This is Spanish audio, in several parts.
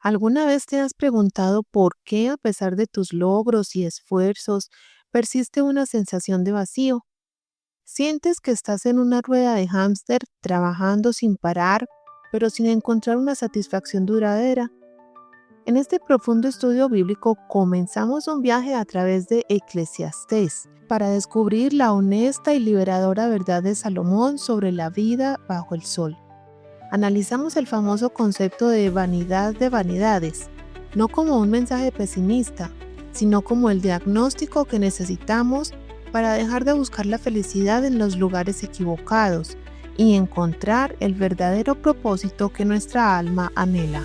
¿Alguna vez te has preguntado por qué, a pesar de tus logros y esfuerzos, persiste una sensación de vacío? Sientes que estás en una rueda de hámster trabajando sin parar, pero sin encontrar una satisfacción duradera. En este profundo estudio bíblico comenzamos un viaje a través de Eclesiastés para descubrir la honesta y liberadora verdad de Salomón sobre la vida bajo el sol. Analizamos el famoso concepto de vanidad de vanidades, no como un mensaje pesimista, sino como el diagnóstico que necesitamos para dejar de buscar la felicidad en los lugares equivocados y encontrar el verdadero propósito que nuestra alma anhela.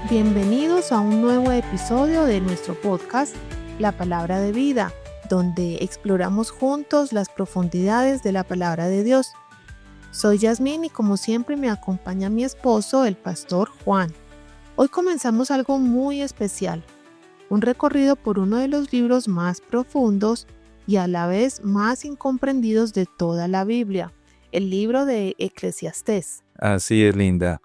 Bienvenidos a un nuevo episodio de nuestro podcast, La Palabra de Vida, donde exploramos juntos las profundidades de la Palabra de Dios. Soy Yasmín y como siempre me acompaña mi esposo, el pastor Juan. Hoy comenzamos algo muy especial, un recorrido por uno de los libros más profundos y a la vez más incomprendidos de toda la Biblia, el libro de Eclesiastés. Así es, Linda.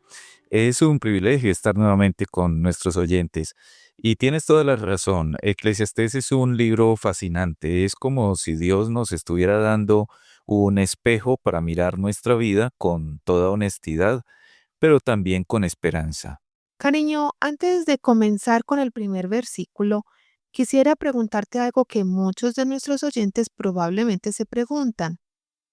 Es un privilegio estar nuevamente con nuestros oyentes. Y tienes toda la razón. Eclesiastés es un libro fascinante. Es como si Dios nos estuviera dando un espejo para mirar nuestra vida con toda honestidad, pero también con esperanza. Cariño, antes de comenzar con el primer versículo, quisiera preguntarte algo que muchos de nuestros oyentes probablemente se preguntan,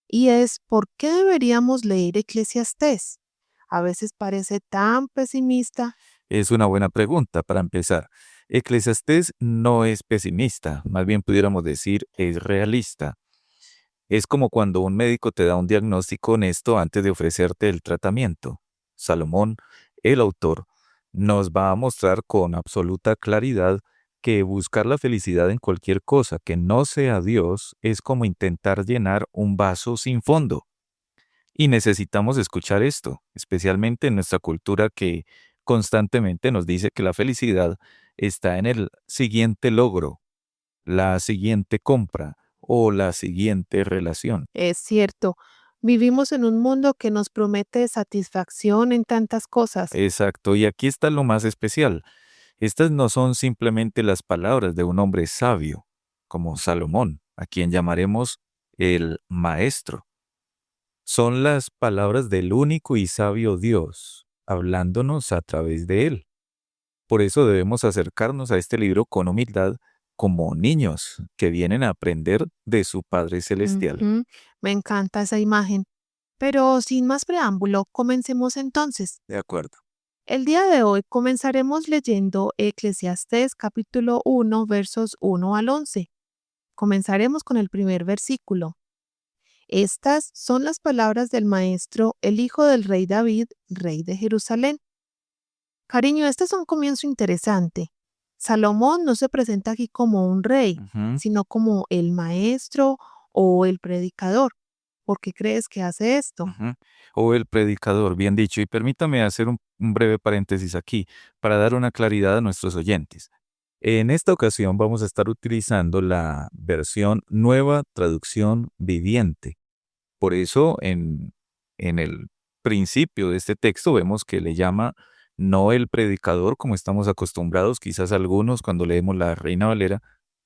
y es ¿por qué deberíamos leer Eclesiastés? A veces parece tan pesimista. Es una buena pregunta para empezar. Eclesiastés no es pesimista, más bien pudiéramos decir es realista. Es como cuando un médico te da un diagnóstico honesto antes de ofrecerte el tratamiento. Salomón, el autor, nos va a mostrar con absoluta claridad que buscar la felicidad en cualquier cosa que no sea Dios es como intentar llenar un vaso sin fondo. Y necesitamos escuchar esto, especialmente en nuestra cultura que constantemente nos dice que la felicidad está en el siguiente logro, la siguiente compra o la siguiente relación. Es cierto, vivimos en un mundo que nos promete satisfacción en tantas cosas. Exacto, y aquí está lo más especial. Estas no son simplemente las palabras de un hombre sabio, como Salomón, a quien llamaremos el Maestro. Son las palabras del único y sabio Dios, hablándonos a través de él. Por eso debemos acercarnos a este libro con humildad, como niños que vienen a aprender de su Padre Celestial. Ujú, me encanta esa imagen. Pero sin más preámbulo, comencemos entonces. De acuerdo. El día de hoy comenzaremos leyendo Eclesiastés capítulo 1 versos 1 al 11. Comenzaremos con el primer versículo. Estas son las palabras del maestro, el hijo del rey David, rey de Jerusalén. Cariño, este es un comienzo interesante. Salomón no se presenta aquí como un rey, Ujú. sino como el maestro o el predicador. ¿Por qué crees que hace esto? Ujú. O el predicador, bien dicho. Y permítame hacer un breve paréntesis aquí para dar una claridad a nuestros oyentes. En esta ocasión vamos a estar utilizando la versión Nueva Traducción Viviente. Por eso en el principio de este texto vemos que le llama no el predicador como estamos acostumbrados, quizás algunos cuando leemos la Reina Valera,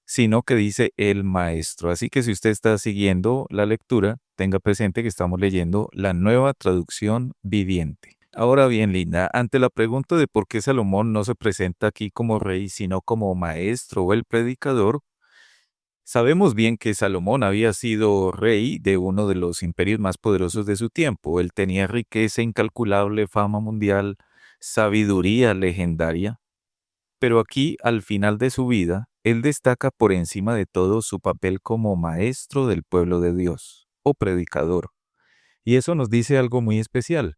sino que dice el maestro. Así que si usted está siguiendo la lectura, tenga presente que estamos leyendo la Nueva Traducción Viviente. Ahora bien, Linda, ante la pregunta de por qué Salomón no se presenta aquí como rey, sino como maestro o el predicador, sabemos bien que Salomón había sido rey de uno de los imperios más poderosos de su tiempo. Él tenía riqueza incalculable, fama mundial, sabiduría legendaria. Pero aquí, al final de su vida, él destaca por encima de todo su papel como maestro del pueblo de Dios, o predicador. Y eso nos dice algo muy especial.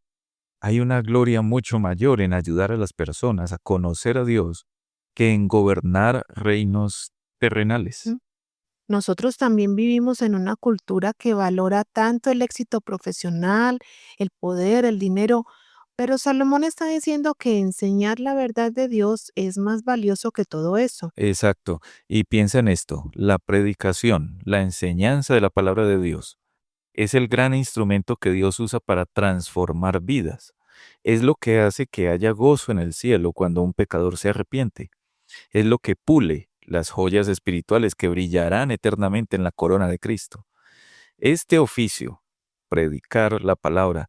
Hay una gloria mucho mayor en ayudar a las personas a conocer a Dios que en gobernar reinos terrenales. ¿Mm? Nosotros también vivimos en una cultura que valora tanto el éxito profesional, el poder, el dinero, pero Salomón está diciendo que enseñar la verdad de Dios es más valioso que todo eso. Exacto. Y piensa en esto, la predicación, la enseñanza de la palabra de Dios, es el gran instrumento que Dios usa para transformar vidas. Es lo que hace que haya gozo en el cielo cuando un pecador se arrepiente. Es lo que pule las joyas espirituales que brillarán eternamente en la corona de Cristo. Este oficio, predicar la palabra,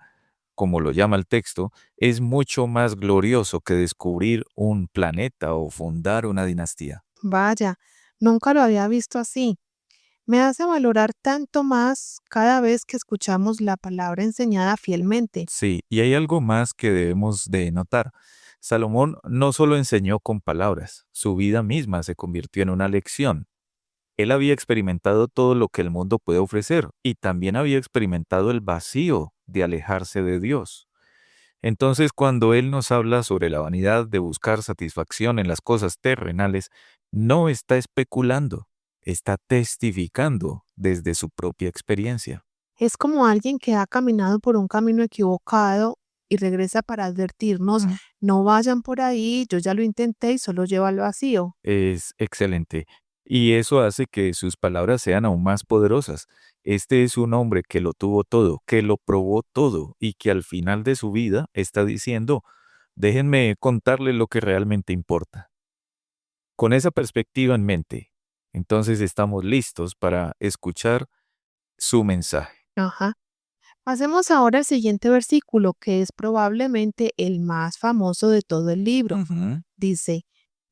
como lo llama el texto, es mucho más glorioso que descubrir un planeta o fundar una dinastía. Vaya, nunca lo había visto así. Me hace valorar tanto más cada vez que escuchamos la palabra enseñada fielmente. Sí, y hay algo más que debemos de notar. Salomón no solo enseñó con palabras, su vida misma se convirtió en una lección. Él había experimentado todo lo que el mundo puede ofrecer y también había experimentado el vacío de alejarse de Dios. Entonces, cuando Él nos habla sobre la vanidad de buscar satisfacción en las cosas terrenales, no está especulando, está testificando desde su propia experiencia. Es como alguien que ha caminado por un camino equivocado y regresa para advertirnos, Mm. no vayan por ahí, yo ya lo intenté y solo lleva al vacío. Es excelente. Y eso hace que sus palabras sean aún más poderosas. Este es un hombre que lo tuvo todo, que lo probó todo y que al final de su vida está diciendo, déjenme contarle lo que realmente importa. Con esa perspectiva en mente, entonces estamos listos para escuchar su mensaje. Ajá. Pasemos ahora al siguiente versículo, que es probablemente el más famoso de todo el libro. Ujú, Dice,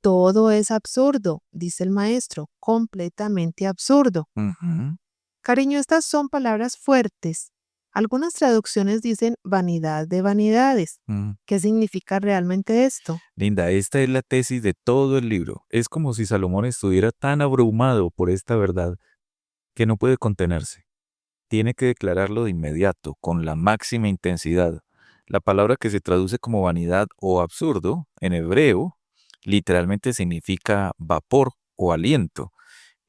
todo es absurdo, dice el maestro, completamente absurdo. ujú. Cariño, estas son palabras fuertes. Algunas traducciones dicen vanidad de vanidades. Mm. ¿Qué significa realmente esto? Linda, esta es la tesis de todo el libro. Es como si Salomón estuviera tan abrumado por esta verdad que no puede contenerse. Tiene que declararlo de inmediato, con la máxima intensidad. La palabra que se traduce como vanidad o absurdo, en hebreo, literalmente significa vapor o aliento.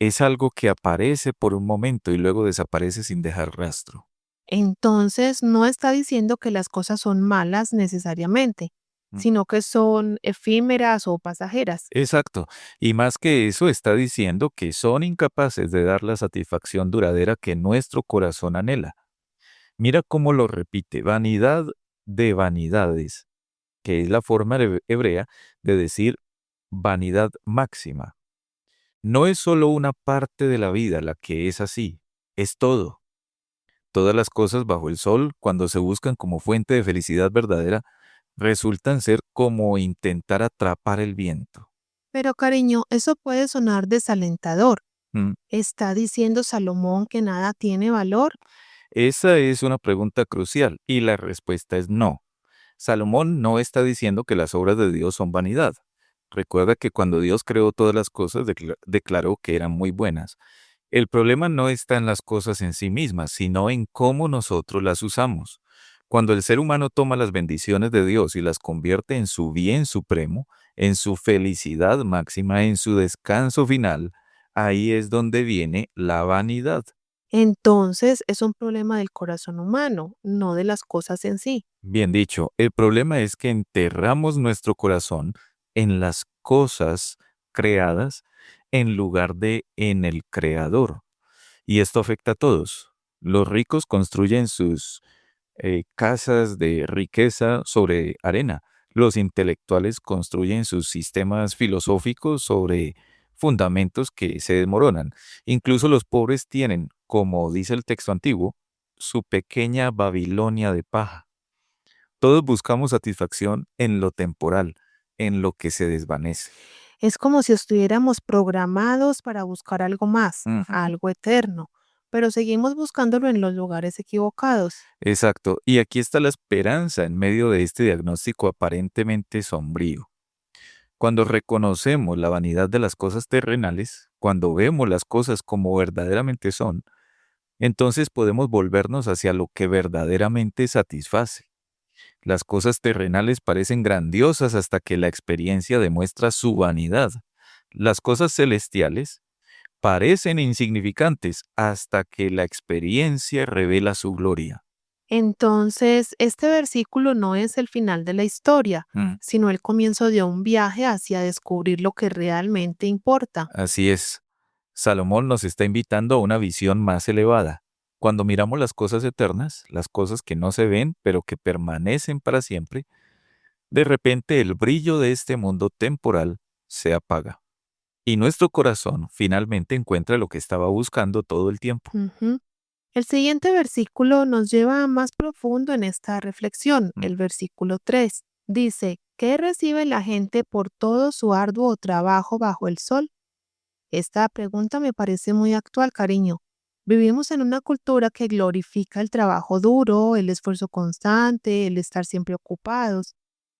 Es algo que aparece por un momento y luego desaparece sin dejar rastro. Entonces, no está diciendo que las cosas son malas necesariamente, Mm. sino que son efímeras o pasajeras. Exacto. Y más que eso, está diciendo que son incapaces de dar la satisfacción duradera que nuestro corazón anhela. Mira cómo lo repite, vanidad de vanidades, que es la forma hebrea de decir vanidad máxima. No es solo una parte de la vida la que es así, es todo. Todas las cosas bajo el sol, cuando se buscan como fuente de felicidad verdadera, resultan ser como intentar atrapar el viento. Pero cariño, eso puede sonar desalentador. Mm. ¿Está diciendo Salomón que nada tiene valor? Esa es una pregunta crucial y la respuesta es no. Salomón no está diciendo que las obras de Dios son vanidad. Recuerda que cuando Dios creó todas las cosas, declaró que eran muy buenas. El problema no está en las cosas en sí mismas, sino en cómo nosotros las usamos. Cuando el ser humano toma las bendiciones de Dios y las convierte en su bien supremo, en su felicidad máxima, en su descanso final, ahí es donde viene la vanidad. Entonces es un problema del corazón humano, no de las cosas en sí. Bien dicho, el problema es que enterramos nuestro corazón en las cosas creadas en lugar de en el Creador. Y esto afecta a todos. Los ricos construyen sus casas de riqueza sobre arena. Los intelectuales construyen sus sistemas filosóficos sobre fundamentos que se desmoronan. Incluso los pobres tienen, como dice el texto antiguo, su pequeña Babilonia de paja. Todos buscamos satisfacción en lo temporal, en lo que se desvanece. Es como si estuviéramos programados para buscar algo más, Ujú. algo eterno, pero seguimos buscándolo en los lugares equivocados. Exacto. Y aquí está la esperanza en medio de este diagnóstico aparentemente sombrío. Cuando reconocemos la vanidad de las cosas terrenales, cuando vemos las cosas como verdaderamente son, entonces podemos volvernos hacia lo que verdaderamente satisface. Las cosas terrenales parecen grandiosas hasta que la experiencia demuestra su vanidad. Las cosas celestiales parecen insignificantes hasta que la experiencia revela su gloria. Entonces, este versículo no es el final de la historia, Mm. sino el comienzo de un viaje hacia descubrir lo que realmente importa. Así es. Salomón nos está invitando a una visión más elevada, Cuando miramos las cosas eternas, las cosas que no se ven, pero que permanecen para siempre, de repente el brillo de este mundo temporal se apaga y nuestro corazón finalmente encuentra lo que estaba buscando todo el tiempo. Ujú. El siguiente versículo nos lleva más profundo en esta reflexión. Mm. El versículo 3 dice, ¿qué recibe la gente por todo su arduo trabajo bajo el sol? Esta pregunta me parece muy actual, cariño. Vivimos en una cultura que glorifica el trabajo duro, el esfuerzo constante, el estar siempre ocupados.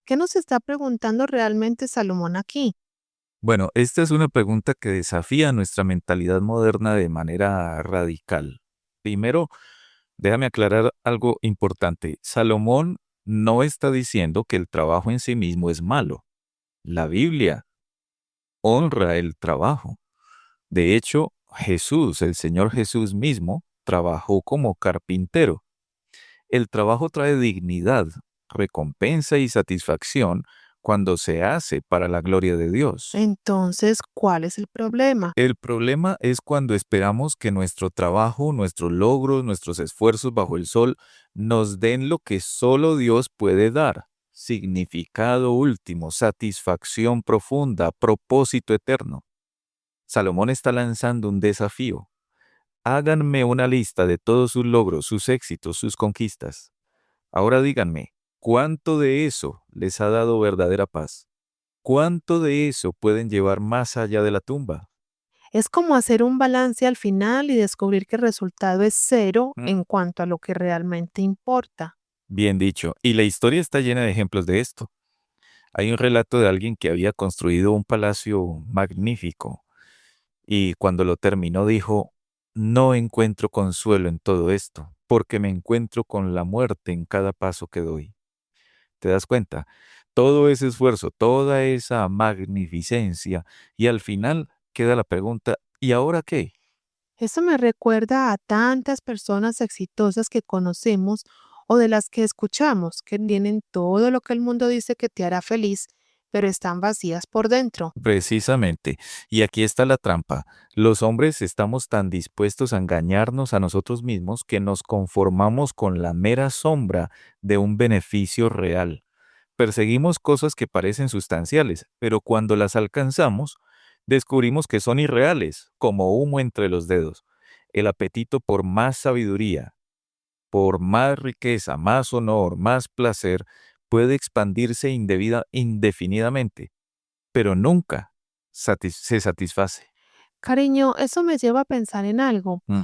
¿Qué nos está preguntando realmente Salomón aquí? Bueno, esta es una pregunta que desafía nuestra mentalidad moderna de manera radical. Primero, déjame aclarar algo importante. Salomón no está diciendo que el trabajo en sí mismo es malo. La Biblia honra el trabajo. De hecho, Jesús, el Señor Jesús mismo, trabajó como carpintero. El trabajo trae dignidad, recompensa y satisfacción cuando se hace para la gloria de Dios. Entonces, ¿cuál es el problema? El problema es cuando esperamos que nuestro trabajo, nuestros logros, nuestros esfuerzos bajo el sol nos den lo que solo Dios puede dar: significado último, satisfacción profunda, propósito eterno. Salomón está lanzando un desafío. Háganme una lista de todos sus logros, sus éxitos, sus conquistas. Ahora díganme, ¿cuánto de eso les ha dado verdadera paz? ¿Cuánto de eso pueden llevar más allá de la tumba? Es como hacer un balance al final y descubrir que el resultado es cero Mm. en cuanto a lo que realmente importa. Bien dicho. Y la historia está llena de ejemplos de esto. Hay un relato de alguien que había construido un palacio magnífico y cuando lo terminó dijo: no encuentro consuelo en todo esto, porque me encuentro con la muerte en cada paso que doy. ¿Te das cuenta? Todo ese esfuerzo, toda esa magnificencia, y al final queda la pregunta: ¿y ahora qué? Eso me recuerda a tantas personas exitosas que conocemos o de las que escuchamos, que tienen todo lo que el mundo dice que te hará feliz, pero están vacías por dentro. Precisamente. Y aquí está la trampa. Los hombres estamos tan dispuestos a engañarnos a nosotros mismos que nos conformamos con la mera sombra de un beneficio real. Perseguimos cosas que parecen sustanciales, pero cuando las alcanzamos, descubrimos que son irreales, como humo entre los dedos. El apetito por más sabiduría, por más riqueza, más honor, más placer, puede expandirse indefinidamente, pero nunca se satisface. Cariño, eso me lleva a pensar en algo. Mm.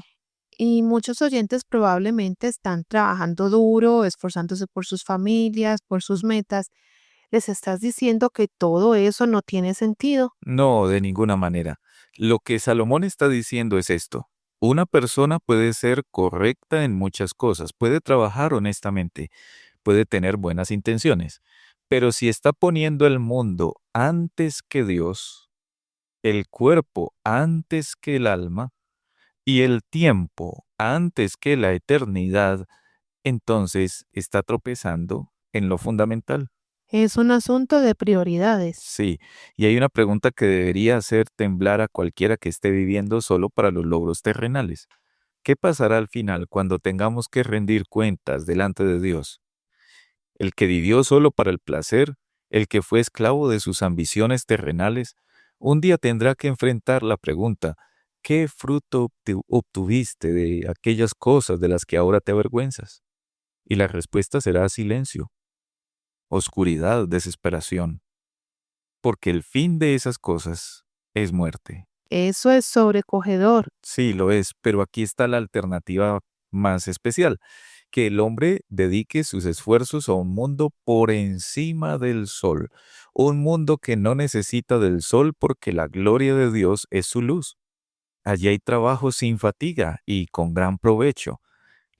Y muchos oyentes probablemente están trabajando duro, esforzándose por sus familias, por sus metas. Les estás diciendo que todo eso no tiene sentido. No, de ninguna manera. Lo que Salomón está diciendo es esto: una persona puede ser correcta en muchas cosas, puede trabajar honestamente, puede tener buenas intenciones, pero si está poniendo el mundo antes que Dios, el cuerpo antes que el alma y el tiempo antes que la eternidad, entonces está tropezando en lo fundamental. Es un asunto de prioridades. Sí, y hay una pregunta que debería hacer temblar a cualquiera que esté viviendo solo para los logros terrenales. ¿Qué pasará al final cuando tengamos que rendir cuentas delante de Dios? El que vivió solo para el placer, el que fue esclavo de sus ambiciones terrenales, un día tendrá que enfrentar la pregunta: ¿qué fruto obtuviste de aquellas cosas de las que ahora te avergüenzas? Y la respuesta será silencio, oscuridad, desesperación, porque el fin de esas cosas es muerte. Eso es sobrecogedor. Sí, lo es, pero aquí está la alternativa más especial: que el hombre dedique sus esfuerzos a un mundo por encima del sol, un mundo que no necesita del sol porque la gloria de Dios es su luz. Allí hay trabajo sin fatiga y con gran provecho.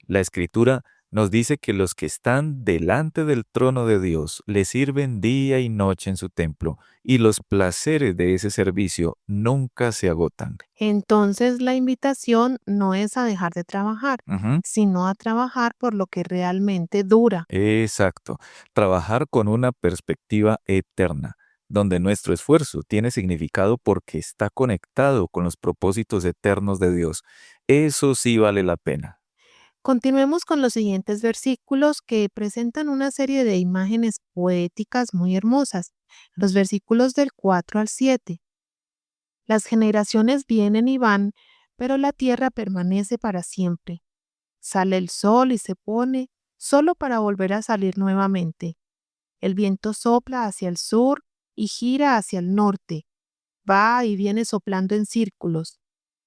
La Escritura nos dice que los que están delante del trono de Dios le sirven día y noche en su templo, y los placeres de ese servicio nunca se agotan. Entonces la invitación no es a dejar de trabajar, Ujú. sino a trabajar por lo que realmente dura. Exacto. Trabajar con una perspectiva eterna, donde nuestro esfuerzo tiene significado porque está conectado con los propósitos eternos de Dios. Eso sí vale la pena. Continuemos con los siguientes versículos que presentan una serie de imágenes poéticas muy hermosas. Los versículos del 4 al 7. Las generaciones vienen y van, pero la tierra permanece para siempre. Sale el sol y se pone, solo para volver a salir nuevamente. El viento sopla hacia el sur y gira hacia el norte. Va y viene soplando en círculos.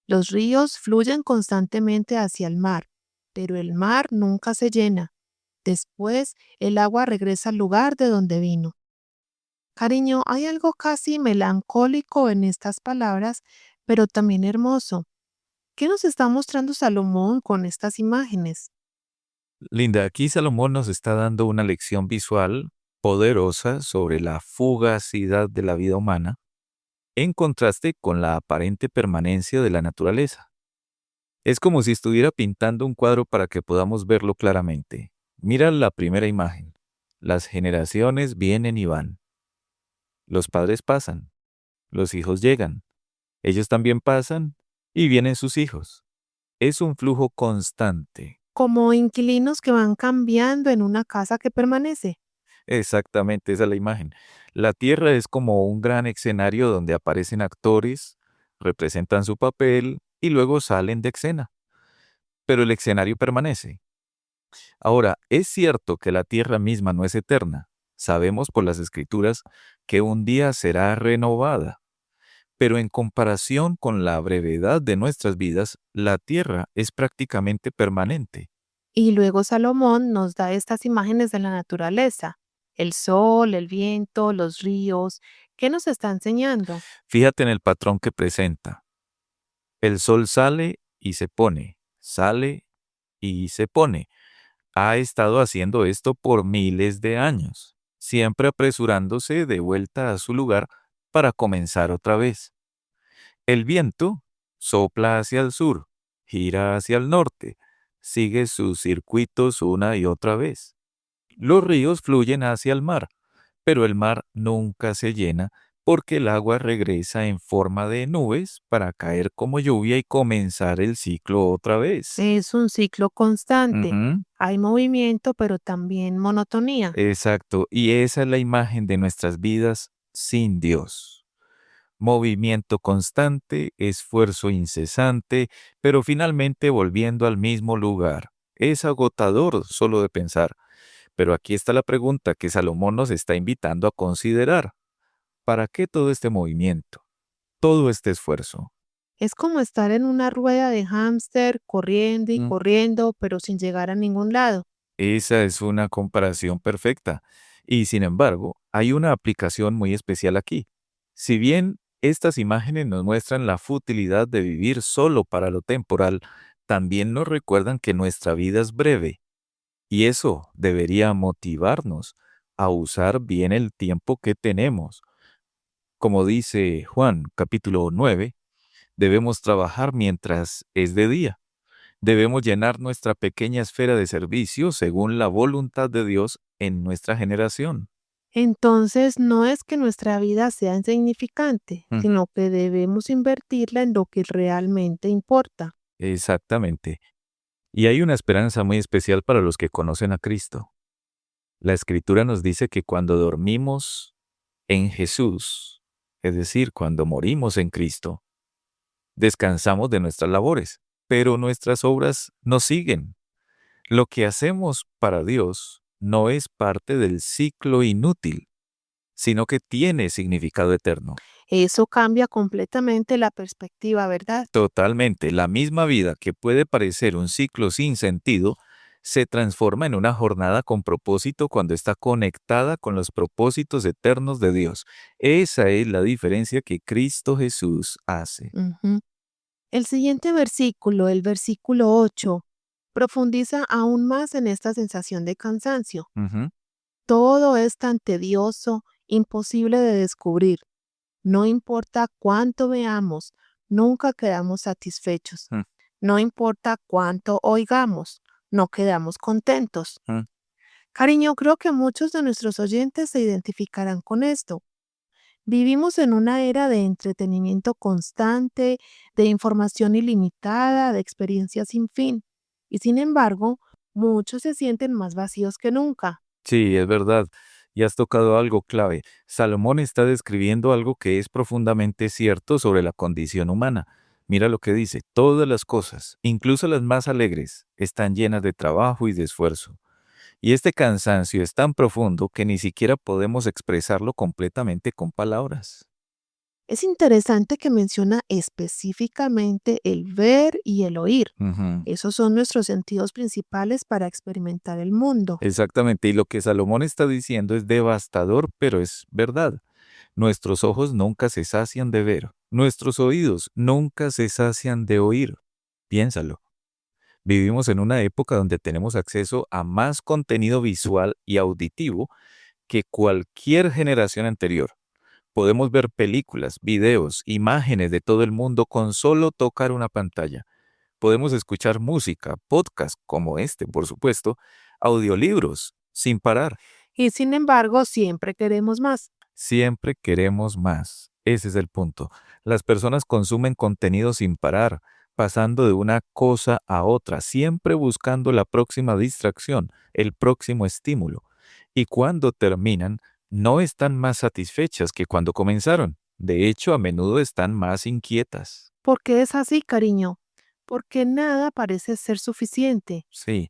Los ríos fluyen constantemente hacia el mar, pero el mar nunca se llena. Después, el agua regresa al lugar de donde vino. Cariño, hay algo casi melancólico en estas palabras, pero también hermoso. ¿Qué nos está mostrando Salomón con estas imágenes? Linda, aquí Salomón nos está dando una lección visual poderosa sobre la fugacidad de la vida humana, en contraste con la aparente permanencia de la naturaleza. Es como si estuviera pintando un cuadro para que podamos verlo claramente. Mira la primera imagen. Las generaciones vienen y van. Los padres pasan, los hijos llegan. Ellos también pasan y vienen sus hijos. Es un flujo constante. Como inquilinos que van cambiando en una casa que permanece. Exactamente, esa es la imagen. La Tierra es como un gran escenario donde aparecen actores, representan su papel y luego salen de escena. Pero el escenario permanece. Ahora, es cierto que la Tierra misma no es eterna. Sabemos por las Escrituras que un día será renovada. Pero en comparación con la brevedad de nuestras vidas, la Tierra es prácticamente permanente. Y luego Salomón nos da estas imágenes de la naturaleza, el sol, el viento, los ríos. ¿Qué nos está enseñando? Fíjate en el patrón que presenta. El sol sale y se pone, sale y se pone. Ha estado haciendo esto por miles de años, siempre apresurándose de vuelta a su lugar para comenzar otra vez. El viento sopla hacia el sur, gira hacia el norte, sigue sus circuitos una y otra vez. Los ríos fluyen hacia el mar, pero el mar nunca se llena porque el agua regresa en forma de nubes para caer como lluvia y comenzar el ciclo otra vez. Es un ciclo constante. Ujú. Hay movimiento, pero también monotonía. Exacto, y esa es la imagen de nuestras vidas sin Dios. Movimiento constante, esfuerzo incesante, pero finalmente volviendo al mismo lugar. Es agotador solo de pensar, pero aquí está la pregunta que Salomón nos está invitando a considerar. ¿Para qué todo este movimiento? Todo este esfuerzo. Es como estar en una rueda de hámster corriendo y Mm. corriendo, pero sin llegar a ningún lado. Esa es una comparación perfecta. Y sin embargo, hay una aplicación muy especial aquí. Si bien estas imágenes nos muestran la futilidad de vivir solo para lo temporal, también nos recuerdan que nuestra vida es breve. Y eso debería motivarnos a usar bien el tiempo que tenemos. Como dice Juan capítulo 9, debemos trabajar mientras es de día. Debemos llenar nuestra pequeña esfera de servicio según la voluntad de Dios en nuestra generación. Entonces, no es que nuestra vida sea insignificante, Mm. sino que debemos invertirla en lo que realmente importa. Exactamente. Y hay una esperanza muy especial para los que conocen a Cristo. La Escritura nos dice que cuando dormimos en Jesús, es decir, cuando morimos en Cristo, descansamos de nuestras labores, pero nuestras obras nos siguen. Lo que hacemos para Dios no es parte del ciclo inútil, sino que tiene significado eterno. Eso cambia completamente la perspectiva, ¿verdad? Totalmente, la misma vida que puede parecer un ciclo sin sentido, se transforma en una jornada con propósito cuando está conectada con los propósitos eternos de Dios. Esa es la diferencia que Cristo Jesús hace. Ujú. El siguiente versículo, el versículo 8, profundiza aún más en esta sensación de cansancio. Ujú. Todo es tan tedioso, imposible de descubrir. No importa cuánto veamos, nunca quedamos satisfechos. Mm, No importa cuánto oigamos, no quedamos contentos. mm. Cariño, creo que muchos de nuestros oyentes se identificarán con esto. Vivimos en una era de entretenimiento constante, de información ilimitada, de experiencias sin fin. Y sin embargo, muchos se sienten más vacíos que nunca. Sí, es verdad. Y has tocado algo clave. Salomón está describiendo algo que es profundamente cierto sobre la condición humana. Mira lo que dice, todas las cosas, incluso las más alegres, están llenas de trabajo y de esfuerzo. Y este cansancio es tan profundo que ni siquiera podemos expresarlo completamente con palabras. Es interesante que menciona específicamente el ver y el oír. Ujú. Esos son nuestros sentidos principales para experimentar el mundo. Exactamente, y lo que Salomón está diciendo es devastador, pero es verdad. Nuestros ojos nunca se sacian de ver, nuestros oídos nunca se sacian de oír. Piénsalo. Vivimos en una época donde tenemos acceso a más contenido visual y auditivo que cualquier generación anterior. Podemos ver películas, videos, imágenes de todo el mundo con solo tocar una pantalla. Podemos escuchar música, podcasts como este, por supuesto, audiolibros, sin parar. Y sin embargo, siempre queremos más. Siempre queremos más. Ese es el punto. Las personas consumen contenido sin parar, pasando de una cosa a otra, siempre buscando la próxima distracción, el próximo estímulo. Y cuando terminan, no están más satisfechas que cuando comenzaron. De hecho, a menudo están más inquietas. ¿Por qué es así, cariño? Porque nada parece ser suficiente. Sí,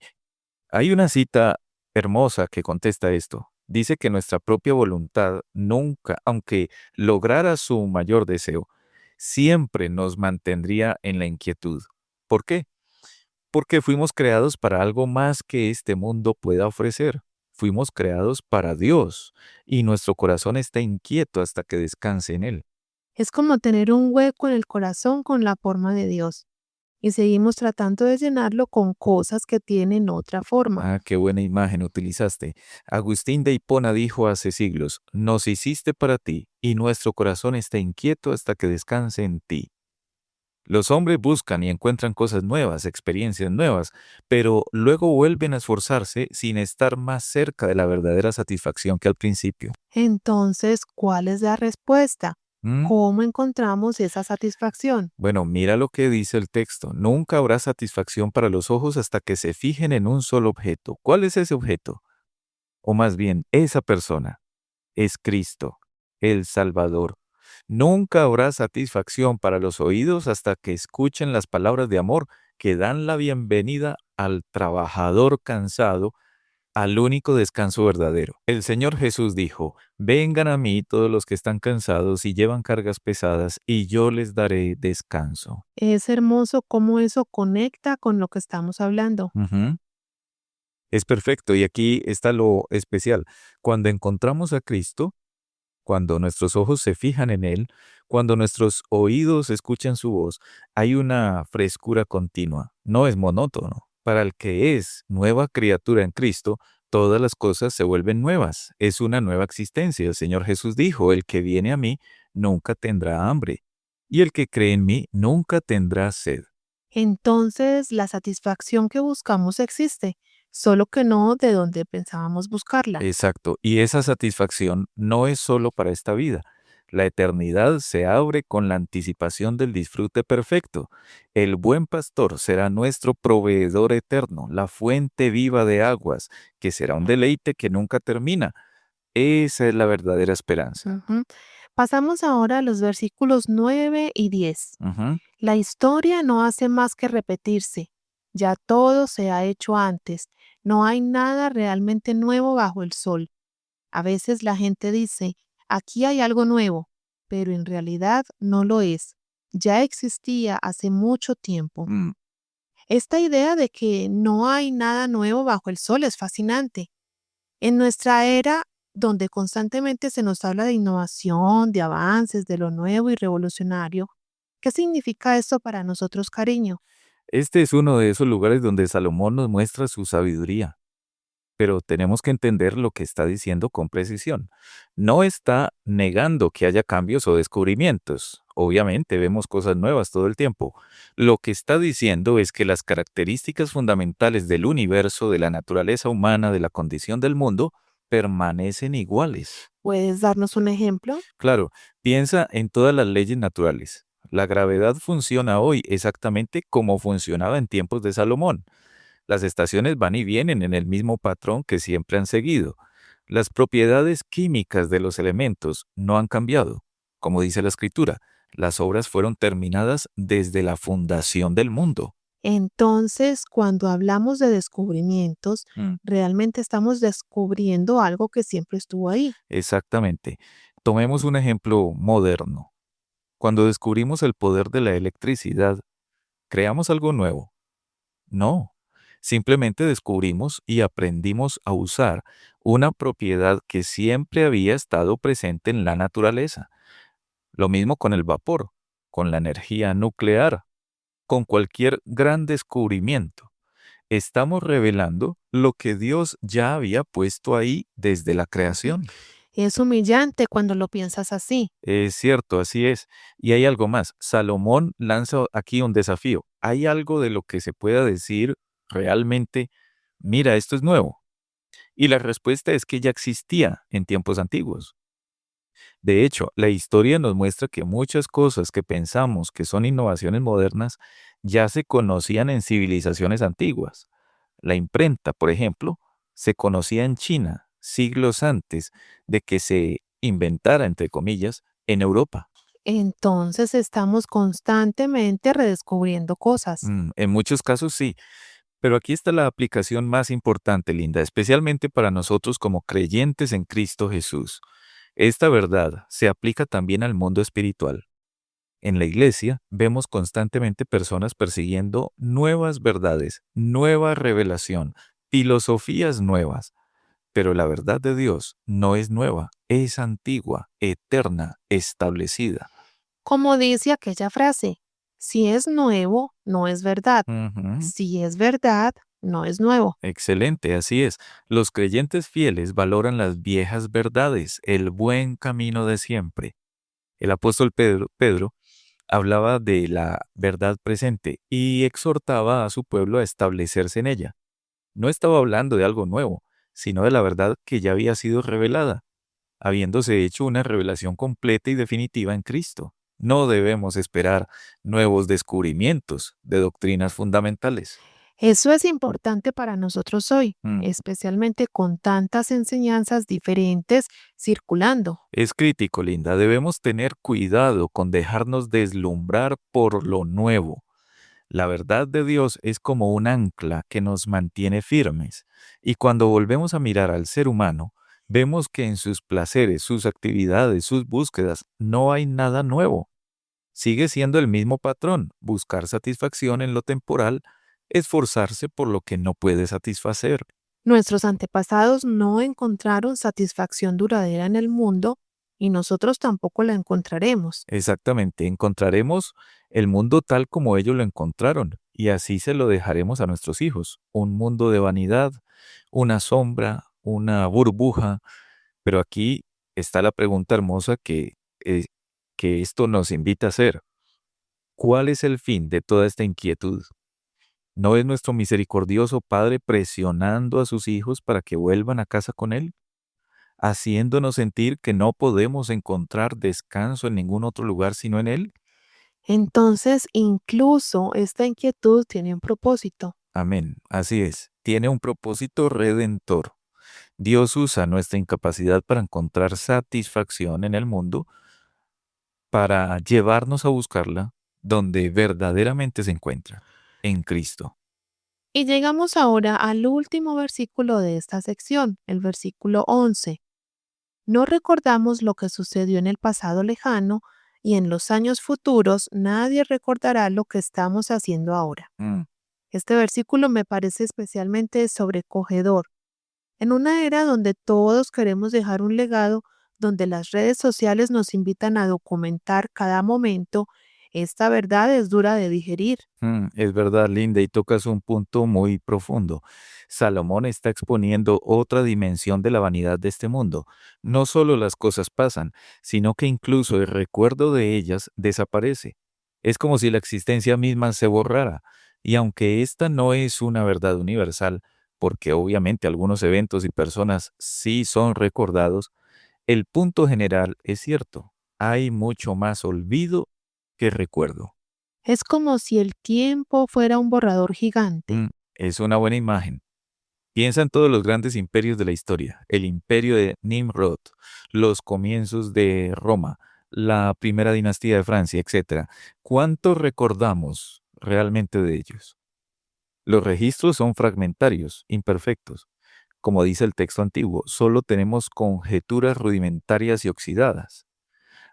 hay una cita hermosa que contesta esto. Dice que nuestra propia voluntad nunca, aunque lograra su mayor deseo, siempre nos mantendría en la inquietud. ¿Por qué? Porque fuimos creados para algo más que este mundo pueda ofrecer. Fuimos creados para Dios y nuestro corazón está inquieto hasta que descanse en Él. Es como tener un hueco en el corazón con la forma de Dios. Y seguimos tratando de llenarlo con cosas que tienen otra forma. Ah, qué buena imagen utilizaste. Agustín de Hipona dijo hace siglos, nos hiciste para ti y nuestro corazón está inquieto hasta que descanse en ti. Los hombres buscan y encuentran cosas nuevas, experiencias nuevas, pero luego vuelven a esforzarse sin estar más cerca de la verdadera satisfacción que al principio. Entonces, ¿cuál es la respuesta? ¿Mm? ¿Cómo encontramos esa satisfacción? Bueno, mira lo que dice el texto. Nunca habrá satisfacción para los ojos hasta que se fijen en un solo objeto. ¿Cuál es ese objeto? O más bien, esa persona. Es Cristo, el Salvador. Nunca habrá satisfacción para los oídos hasta que escuchen las palabras de amor que dan la bienvenida al trabajador cansado, al único descanso verdadero. El Señor Jesús dijo, vengan a mí todos los que están cansados y llevan cargas pesadas, y yo les daré descanso. Es hermoso cómo eso conecta con lo que estamos hablando. Ujú. Es perfecto, y aquí está lo especial. Cuando encontramos a Cristo, cuando nuestros ojos se fijan en Él, cuando nuestros oídos escuchan su voz, hay una frescura continua. No es monótono. Para el que es nueva criatura en Cristo, todas las cosas se vuelven nuevas. Es una nueva existencia. El Señor Jesús dijo, el que viene a mí nunca tendrá hambre, y el que cree en mí nunca tendrá sed. Entonces, la satisfacción que buscamos existe, solo que no de donde pensábamos buscarla. Exacto. Y esa satisfacción no es solo para esta vida. La eternidad se abre con la anticipación del disfrute perfecto. El buen pastor será nuestro proveedor eterno, la fuente viva de aguas, que será un deleite que nunca termina. Esa es la verdadera esperanza. Ujú. Pasamos ahora a los versículos 9 y 10. Ujú. La historia no hace más que repetirse. Ya todo se ha hecho antes. No hay nada realmente nuevo bajo el sol. A veces la gente dice, aquí hay algo nuevo, pero en realidad no lo es. Ya existía hace mucho tiempo. Mm. Esta idea de que no hay nada nuevo bajo el sol es fascinante. En nuestra era, donde constantemente se nos habla de innovación, de avances, de lo nuevo y revolucionario, ¿qué significa esto para nosotros, cariño? Este es uno de esos lugares donde Salomón nos muestra su sabiduría. Pero tenemos que entender lo que está diciendo con precisión. No está negando que haya cambios o descubrimientos. Obviamente vemos cosas nuevas todo el tiempo. Lo que está diciendo es que las características fundamentales del universo, de la naturaleza humana, de la condición del mundo, permanecen iguales. ¿Puedes darnos un ejemplo? Claro, piensa en todas las leyes naturales. La gravedad funciona hoy exactamente como funcionaba en tiempos de Salomón. Las estaciones van y vienen en el mismo patrón que siempre han seguido. Las propiedades químicas de los elementos no han cambiado. Como dice la Escritura, las obras fueron terminadas desde la fundación del mundo. Entonces, cuando hablamos de descubrimientos, Mm, realmente estamos descubriendo algo que siempre estuvo ahí. exactamente. Tomemos un ejemplo moderno. Cuando descubrimos el poder de la electricidad, ¿creamos algo nuevo? No. Simplemente descubrimos y aprendimos a usar una propiedad que siempre había estado presente en la naturaleza. Lo mismo con el vapor, con la energía nuclear, con cualquier gran descubrimiento. Estamos revelando lo que Dios ya había puesto ahí desde la creación. Es humillante cuando lo piensas así. Es cierto, así es. Y hay algo más. Salomón lanza aquí un desafío. ¿Hay algo de lo que se pueda decir realmente, mira, esto es nuevo? Y la respuesta es que ya existía en tiempos antiguos. De hecho, la historia nos muestra que muchas cosas que pensamos que son innovaciones modernas ya se conocían en civilizaciones antiguas. La imprenta, por ejemplo, se conocía en China siglos antes de que se inventara, entre comillas, en Europa. Entonces estamos constantemente redescubriendo cosas. En muchos casos sí, pero aquí está la aplicación más importante, Linda, especialmente para nosotros como creyentes en Cristo Jesús. Esta verdad se aplica también al mundo espiritual. En la iglesia vemos constantemente personas persiguiendo nuevas verdades, nueva revelación, filosofías nuevas, pero la verdad de Dios no es nueva, es antigua, eterna, establecida. Como dice aquella frase, si es nuevo, no es verdad. Ujú. Si es verdad, no es nuevo. Excelente, así es. Los creyentes fieles valoran las viejas verdades, el buen camino de siempre. El apóstol Pedro hablaba de la verdad presente y exhortaba a su pueblo a establecerse en ella. No estaba hablando de algo nuevo, sino de la verdad que ya había sido revelada, habiéndose hecho una revelación completa y definitiva en Cristo. No debemos esperar nuevos descubrimientos de doctrinas fundamentales. Eso es importante para nosotros hoy, Mm. especialmente con tantas enseñanzas diferentes circulando. Es crítico, Linda. Debemos tener cuidado con dejarnos deslumbrar por lo nuevo. La verdad de Dios es como un ancla que nos mantiene firmes. Y cuando volvemos a mirar al ser humano, vemos que en sus placeres, sus actividades, sus búsquedas, no hay nada nuevo. Sigue siendo el mismo patrón, buscar satisfacción en lo temporal, esforzarse por lo que no puede satisfacer. Nuestros antepasados no encontraron satisfacción duradera en el mundo y nosotros tampoco la encontraremos. Exactamente, encontraremos el mundo tal como ellos lo encontraron y así se lo dejaremos a nuestros hijos. Un mundo de vanidad, una sombra, una burbuja. Pero aquí está la pregunta hermosa que esto nos invita a hacer. ¿Cuál es el fin de toda esta inquietud? ¿No es nuestro misericordioso Padre presionando a sus hijos para que vuelvan a casa con Él? ¿Haciéndonos sentir que no podemos encontrar descanso en ningún otro lugar sino en Él? Entonces, incluso esta inquietud tiene un propósito. Amén. Así es. Tiene un propósito redentor. Dios usa nuestra incapacidad para encontrar satisfacción en el mundo para llevarnos a buscarla donde verdaderamente se encuentra, en Cristo. Y llegamos ahora al último versículo de esta sección, el versículo 11. No recordamos lo que sucedió en el pasado lejano y en los años futuros nadie recordará lo que estamos haciendo ahora. Mm, Este versículo me parece especialmente sobrecogedor. En una era donde todos queremos dejar un legado, donde las redes sociales nos invitan a documentar cada momento, esta verdad es dura de digerir. es verdad, Linda, y tocas un punto muy profundo. Salomón está exponiendo otra dimensión de la vanidad de este mundo. No solo las cosas pasan, sino que incluso el recuerdo de ellas desaparece. Es como si la existencia misma se borrara. Y aunque esta no es una verdad universal, porque obviamente algunos eventos y personas sí son recordados, el punto general es cierto. Hay mucho más olvido que recuerdo. Es como si el tiempo fuera un borrador Mm, gigante. Es una buena imagen. Piensa en todos los grandes imperios de la historia, el imperio de Nimrod, los comienzos de Roma, la primera dinastía de Francia, etc. ¿Cuánto recordamos realmente de ellos? Los registros son fragmentarios, imperfectos. Como dice el texto antiguo, solo tenemos conjeturas rudimentarias y oxidadas.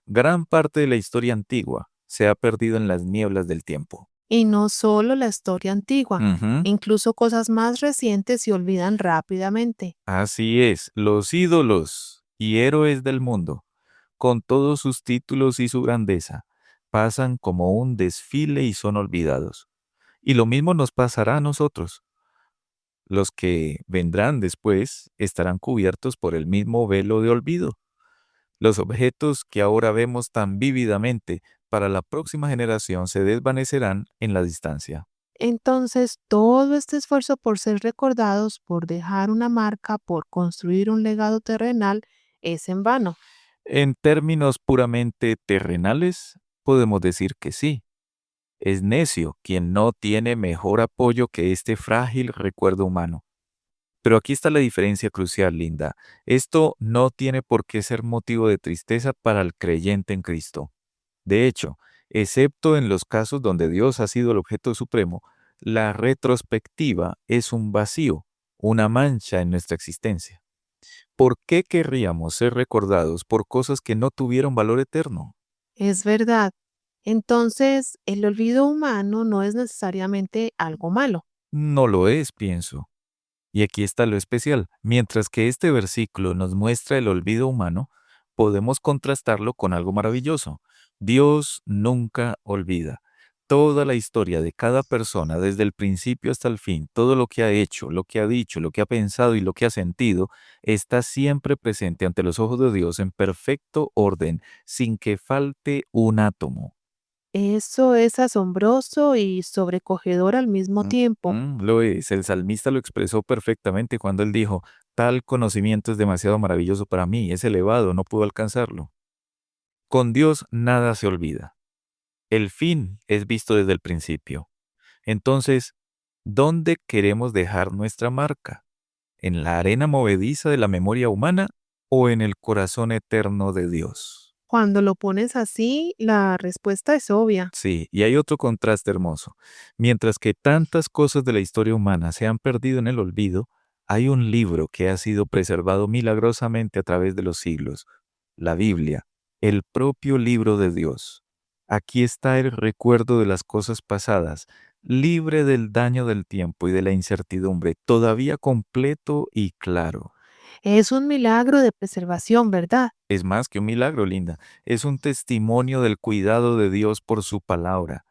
Gran parte de la historia antigua se ha perdido en las nieblas del tiempo. Y no solo la historia antigua, Ujú. incluso cosas más recientes se olvidan rápidamente. Así es, los ídolos y héroes del mundo, con todos sus títulos y su grandeza, pasan como un desfile y son olvidados. Y lo mismo nos pasará a nosotros. Los que vendrán después estarán cubiertos por el mismo velo de olvido. Los objetos que ahora vemos tan vívidamente para la próxima generación se desvanecerán en la distancia. Entonces, todo este esfuerzo por ser recordados, por dejar una marca, por construir un legado terrenal, es en vano. En términos puramente terrenales, podemos decir que sí. Es necio quien no tiene mejor apoyo que este frágil recuerdo humano. Pero aquí está la diferencia crucial, Linda. Esto no tiene por qué ser motivo de tristeza para el creyente en Cristo. De hecho, excepto en los casos donde Dios ha sido el objeto supremo, la retrospectiva es un vacío, una mancha en nuestra existencia. ¿Por qué querríamos ser recordados por cosas que no tuvieron valor eterno? Es verdad. Entonces, el olvido humano no es necesariamente algo malo. No lo es, pienso. Y aquí está lo especial. Mientras que este versículo nos muestra el olvido humano, podemos contrastarlo con algo maravilloso. Dios nunca olvida. Toda la historia de cada persona, desde el principio hasta el fin, todo lo que ha hecho, lo que ha dicho, lo que ha pensado y lo que ha sentido, está siempre presente ante los ojos de Dios en perfecto orden, sin que falte un átomo. Eso es asombroso y sobrecogedor al mismo tiempo. Lo es. El salmista lo expresó perfectamente cuando él dijo, tal conocimiento es demasiado maravilloso para mí, es elevado, no puedo alcanzarlo. Con Dios nada se olvida. El fin es visto desde el principio. Entonces, ¿dónde queremos dejar nuestra marca? ¿En la arena movediza de la memoria humana o en el corazón eterno de Dios? Cuando lo pones así, la respuesta es obvia. Sí, y hay otro contraste hermoso. Mientras que tantas cosas de la historia humana se han perdido en el olvido, hay un libro que ha sido preservado milagrosamente a través de los siglos, la Biblia, el propio libro de Dios. Aquí está el recuerdo de las cosas pasadas, libre del daño del tiempo y de la incertidumbre, todavía completo y claro. Es un milagro de preservación, ¿verdad? Es más que un milagro, Linda, es un testimonio del cuidado de Dios por su palabra.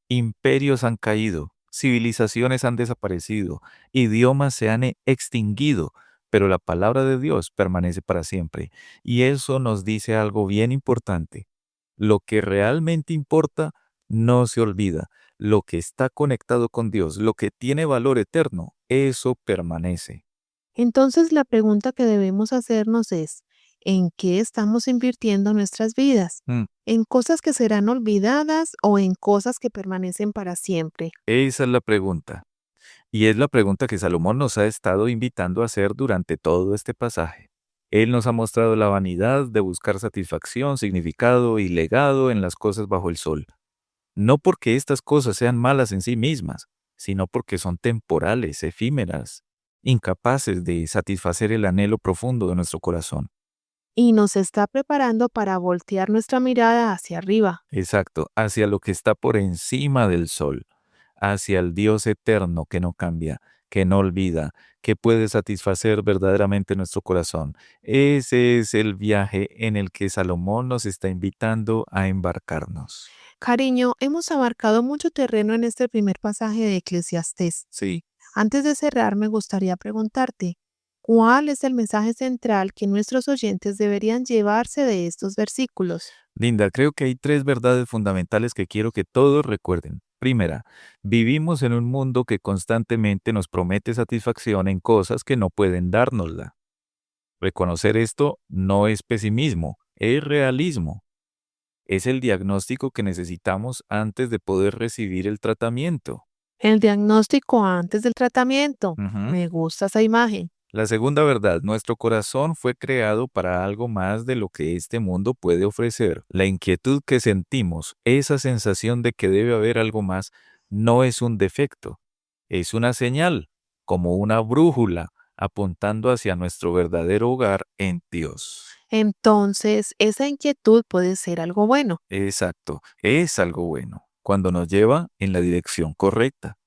Imperios han caído, civilizaciones han desaparecido, idiomas se han extinguido, pero la palabra de Dios permanece para siempre. Y eso nos dice algo bien importante. Lo que realmente importa no se olvida. Lo que está conectado con Dios, lo que tiene valor eterno, eso permanece. Entonces la pregunta que debemos hacernos es, ¿en qué estamos invirtiendo nuestras vidas? Mm, ¿En cosas que serán olvidadas o en cosas que permanecen para siempre? Esa es la pregunta. Y es la pregunta que Salomón nos ha estado invitando a hacer durante todo este pasaje. Él nos ha mostrado la vanidad de buscar satisfacción, significado y legado en las cosas bajo el sol. No porque estas cosas sean malas en sí mismas, sino porque son temporales, efímeras, incapaces de satisfacer el anhelo profundo de nuestro corazón. Y nos está preparando para voltear nuestra mirada hacia arriba. Exacto, hacia lo que está por encima del sol, hacia el Dios eterno que no cambia, que no olvida, que puede satisfacer verdaderamente nuestro corazón. Ese es el viaje en el que Salomón nos está invitando a embarcarnos. Cariño, hemos abarcado mucho terreno en este primer pasaje de Eclesiastés. Sí, Antes de cerrar, me gustaría preguntarte, ¿cuál es el mensaje central que nuestros oyentes deberían llevarse de estos versículos? Linda, creo que hay tres verdades fundamentales que quiero que todos recuerden. Primera, vivimos en un mundo que constantemente nos promete satisfacción en cosas que no pueden dárnosla. Reconocer esto no es pesimismo, es realismo. Es el diagnóstico que necesitamos antes de poder recibir el tratamiento. El diagnóstico antes del tratamiento. Ujú. Me gusta esa imagen. La segunda verdad, nuestro corazón fue creado para algo más de lo que este mundo puede ofrecer. La inquietud que sentimos, esa sensación de que debe haber algo más, no es un defecto, es una señal, como una brújula, apuntando hacia nuestro verdadero hogar en Dios. Entonces, esa inquietud puede ser algo bueno. Exacto, es algo bueno, cuando nos lleva en la dirección correcta.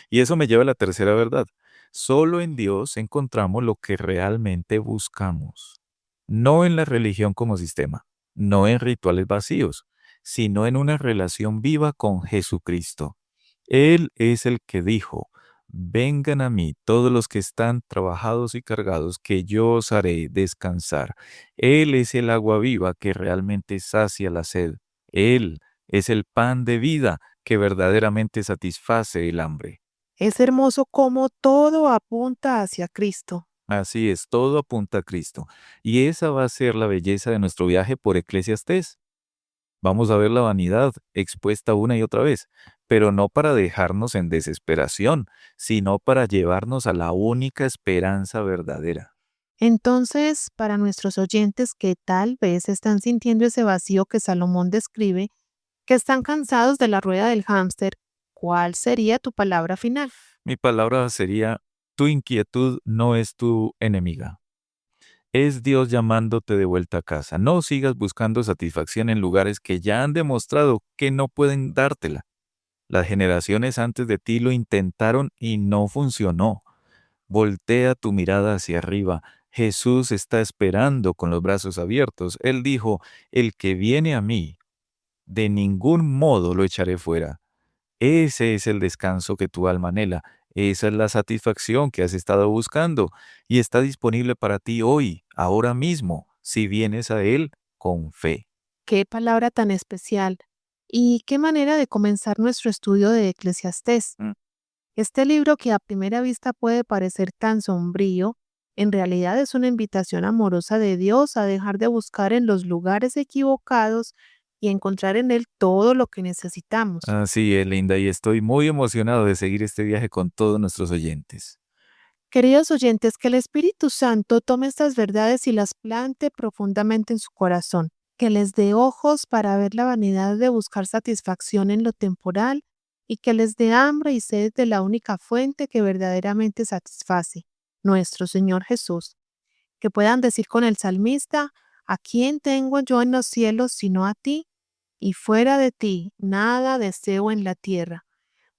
Y eso me lleva a la tercera verdad. Solo en Dios encontramos lo que realmente buscamos. No en la religión como sistema, no en rituales vacíos, sino en una relación viva con Jesucristo. Él es el que dijo, vengan a mí todos los que están trabajados y cargados, que yo os haré descansar. Él es el agua viva que realmente sacia la sed. Él es el pan de vida que verdaderamente satisface el hambre. Es hermoso cómo todo apunta hacia Cristo. Así es, todo apunta a Cristo. Y esa va a ser la belleza de nuestro viaje por Eclesiastés. Vamos a ver la vanidad expuesta una y otra vez, pero no para dejarnos en desesperación, sino para llevarnos a la única esperanza verdadera. Entonces, para nuestros oyentes que tal vez están sintiendo ese vacío que Salomón describe, que están cansados de la rueda del hámster, ¿cuál sería tu palabra final? Mi palabra sería, tu inquietud no es tu enemiga. Es Dios llamándote de vuelta a casa. No sigas buscando satisfacción en lugares que ya han demostrado que no pueden dártela. Las generaciones antes de ti lo intentaron y no funcionó. Voltea tu mirada hacia arriba. Jesús está esperando con los brazos abiertos. Él dijo, el que viene a mí, de ningún modo lo echaré fuera. Ese es el descanso que tu alma anhela. Esa es la satisfacción que has estado buscando y está disponible para ti hoy, ahora mismo, si vienes a Él con fe. Qué palabra tan especial. Y qué manera de comenzar nuestro estudio de Eclesiastés. Mm. Este libro que a primera vista puede parecer tan sombrío, en realidad es una invitación amorosa de Dios a dejar de buscar en los lugares equivocados y encontrar en Él todo lo que necesitamos. Así es, Linda, y estoy muy emocionado de seguir este viaje con todos nuestros oyentes. Queridos oyentes, que el Espíritu Santo tome estas verdades y las plante profundamente en su corazón, que les dé ojos para ver la vanidad de buscar satisfacción en lo temporal y que les dé hambre y sed de la única fuente que verdaderamente satisface, nuestro Señor Jesús. Que puedan decir con el salmista, ¿a quién tengo yo en los cielos sino a ti? Y fuera de ti, nada deseo en la tierra,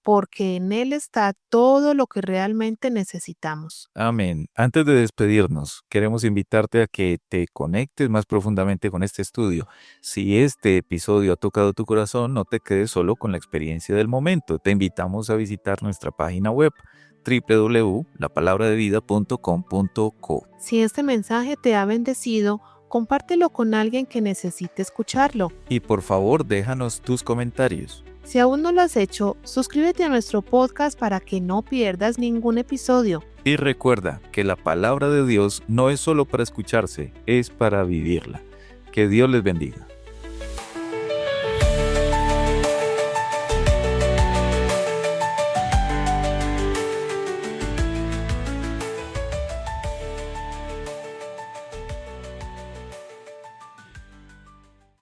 porque en Él está todo lo que realmente necesitamos. Amén. Antes de despedirnos, queremos invitarte a que te conectes más profundamente con este estudio. Si este episodio ha tocado tu corazón, no te quedes solo con la experiencia del momento. Te invitamos a visitar nuestra página web www.lapalabraDeVida.com.co. Si este mensaje te ha bendecido, compártelo con alguien que necesite escucharlo. Y por favor, déjanos tus comentarios. Si aún no lo has hecho, suscríbete a nuestro podcast para que no pierdas ningún episodio. Y recuerda que la palabra de Dios no es solo para escucharse, es para vivirla. Que Dios les bendiga.